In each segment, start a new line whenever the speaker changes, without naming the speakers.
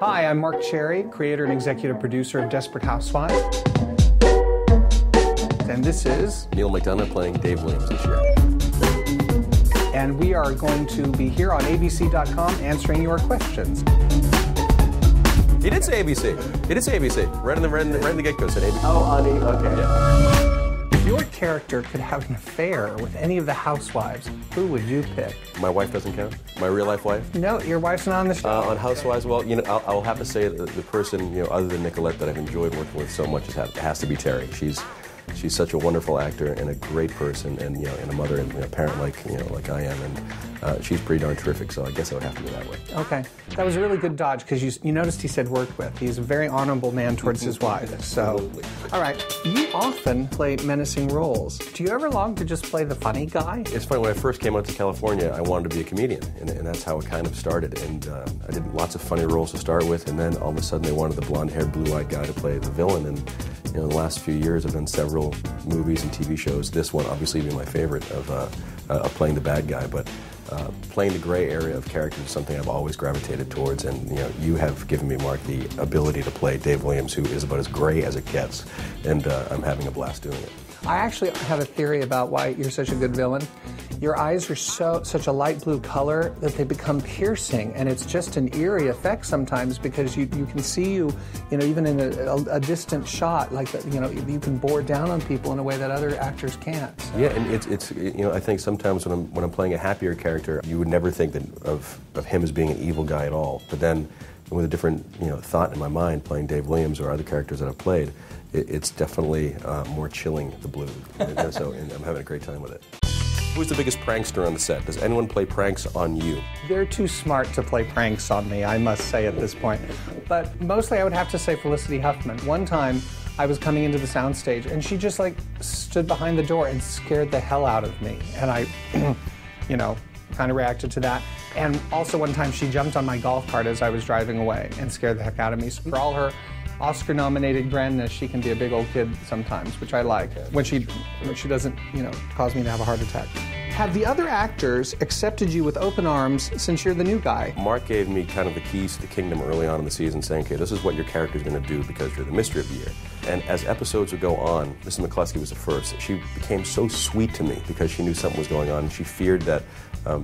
Hi, I'm Mark Cherry, creator and executive producer of Desperate Housewives. And this is
Neil McDonough playing Dave Williams this year.
And we are going to be here on abc.com answering your questions.
He did say ABC. He did say ABC. Right in the get-go said ABC.
Oh, honey, okay.
Yeah.
If your character could have an affair with any of the housewives, who would you pick?
My wife doesn't count? My real-life wife?
No, your wife's not on the show.
On Housewives, well, you know, I'll have to say that the person, you know, other than Nicolette that I've enjoyed working with so much has to be Terry. She's such a wonderful actor and a great person, and you know, and a mother and a parent like I am, and she's pretty darn terrific. So I guess it would have to be that way.
Okay, that was a really good dodge because you noticed he said worked with. He's a very honorable man towards his wife. So,
Absolutely.
All right, you often play menacing roles. Do you ever long to just play the funny guy?
It's funny, when I first came out to California, I wanted to be a comedian, and that's how it kind of started. And I did lots of funny roles to start with, and then all of a sudden they wanted the blonde-haired, blue-eyed guy to play the villain. And you know, the last few years I've done several movies and TV shows. This one obviously being my favorite of playing the bad guy, but playing the gray area of characters is something I've always gravitated towards. And you know, you have given me, Mark, the ability to play Dave Williams, who is about as gray as it gets, and I'm having a blast doing it.
I actually have a theory about why you're such a good villain. Your eyes are such a light blue color that they become piercing, and it's just an eerie effect sometimes because you can see you know, even in a distant shot, like that, you know, you can bore down on people in a way that other actors can't. So.
Yeah, and it's you know, I think sometimes when I'm playing a happier character, you would never think that of him as being an evil guy at all. But then, with a different thought in my mind, playing Dave Williams or other characters that I've played, it's definitely more chilling the blue. So and I'm having a great time with it. Who's the biggest prankster on the set? Does anyone play pranks on you?
They're too smart to play pranks on me, I must say at this point. But mostly I would have to say Felicity Huffman. One time I was coming into the soundstage and she just like stood behind the door and scared the hell out of me. And I, kind of reacted to that. And also one time she jumped on my golf cart as I was driving away and scared the heck out of me. So for all her Oscar-nominated grandness, she can be a big old kid sometimes, which I like, when she doesn't, cause me to have a heart attack. Have the other actors accepted you with open arms since you're the new guy?
Mark gave me kind of the keys to the kingdom early on in the season, saying, okay, this is what your character's going to do because you're the mystery of the year. And as episodes would go on, Mrs. McCluskey was the first. She became so sweet to me because she knew something was going on. She feared that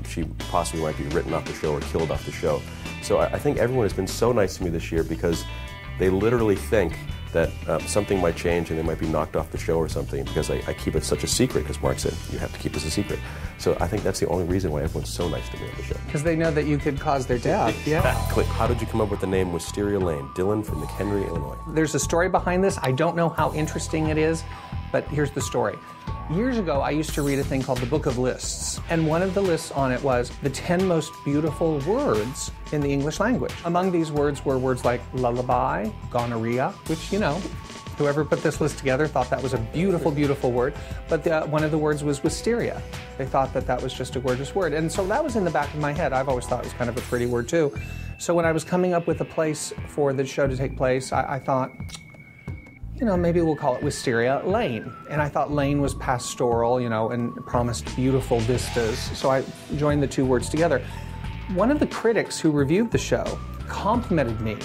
she possibly might be written off the show or killed off the show. So I think everyone has been so nice to me this year because they literally think that something might change and they might be knocked off the show or something because I keep it such a secret, because Mark said, you have to keep this a secret. So I think that's the only reason why everyone's so nice to me on the show.
Because they know that you could cause their death.
Exactly. Yeah. How did you come up with the name Wisteria Lane? Dylan from McHenry, Illinois.
There's a story behind this. I don't know how interesting it is, but here's the story. Years ago, I used to read a thing called the Book of Lists, and one of the lists on it was the 10 most beautiful words in the English language. Among these words were words like lullaby, gonorrhea, which, whoever put this list together thought that was a beautiful, beautiful word, but one of the words was wisteria. They thought that that was just a gorgeous word, and so that was in the back of my head. I've always thought it was kind of a pretty word, too. So when I was coming up with a place for the show to take place, I thought, maybe we'll call it Wisteria Lane. And I thought Lane was pastoral, and promised beautiful vistas. So I joined the two words together. One of the critics who reviewed the show complimented me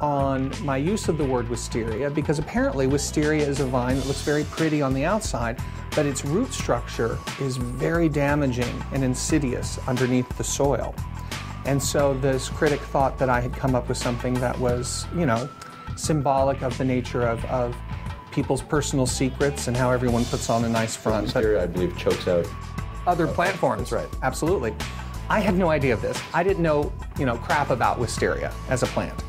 on my use of the word wisteria, because apparently wisteria is a vine that looks very pretty on the outside, but its root structure is very damaging and insidious underneath the soil. And so this critic thought that I had come up with something that was, symbolic of the nature of people's personal secrets and how everyone puts on a nice front.
Wisteria, I believe, chokes out
other plant forms.
That's right.
Absolutely. I had no idea of this. I didn't know, crap about wisteria as a plant.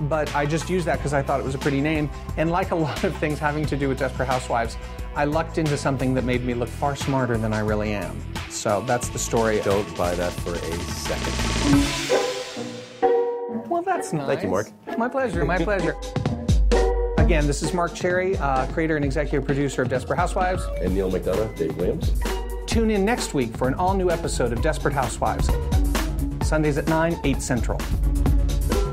But I just used that because I thought it was a pretty name. And like a lot of things having to do with Desperate Housewives, I lucked into something that made me look far smarter than I really am. So that's the story.
Don't buy that for a second.
Well, that's nice.
Thank you, Mark.
My pleasure, my pleasure. Again, this is Mark Cherry, creator and executive producer of Desperate Housewives.
And Neil McDonough, Dave Williams.
Tune in next week for an all-new episode of Desperate Housewives. Sundays at 9, 8 Central.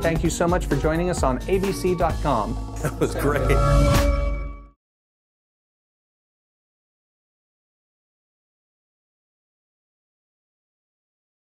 Thank you so much for joining us on abc.com.
That was great.